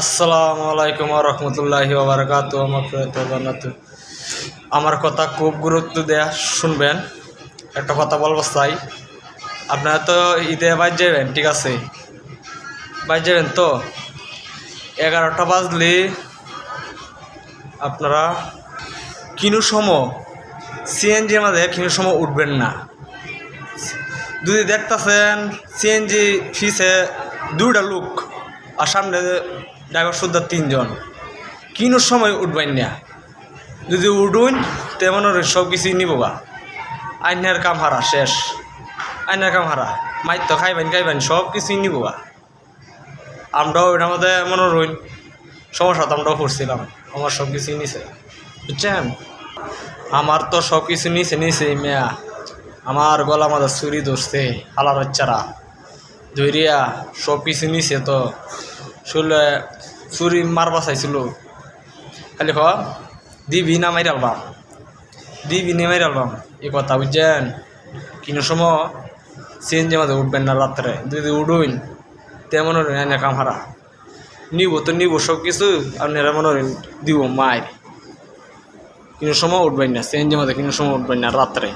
আসসালামু আলাইকুম ওয়া রাহমাতুল্লাহি ওয়া বারাকাতুহু। আমার কথা খুব গুরুত্ব দেয়া শুনবেন। একটা কথা বলবো চাই, আপনারা তো ঈদে বাইর যাবেন, ঠিক আছে, বাইর যাবেন তো 11টা বাজলে আপনারা কিনু সময় সিএনজি মাঝে কিনু সময় উঠবেন না। যদি দেখতেছেন সিএনজি ফিসে 2টা লোক আর সামনে ড্রাইভার শুদ্ধ 3 জন, কিনুর সময় উঠবেন না। যদি উঠুন তেমন সব কিছুই নিব গা, আইনের কাম হারা শেষ, আইনের কাম হারা মাইর তো খাইবেন সব কিছুই নিব গা। আমরাও এটার মধ্যে মনে রইন সমস্যা তো আমরাও পড়ছিলাম, আমার সব কিছুই নিছে, বুঝছেন। আমার তো সব কিছু নিছে মেয়া, আমার গলা মাথা চুরি ধরছে হালার বাচ্চারা ধরিয়া সব কিছু নিছে। তো শুনলে চুরি মারবা চাইছিল, খালি দিবি না মাইরালবাম, দিবি না মাইরালবাম এই কথা, বুঝছেন। কিনো সময় সিএনজি মাঝে উঠবেন না রাত্রে, যদি উঠুন তেমন এনে কাম হারা নিব তো নিব সব কিছু, আপনারা মনে দিব মায়ের। কিনো সময় উঠবেন না সিএনজি মাঝে, কিনো সময় উঠবেন না রাত্রে।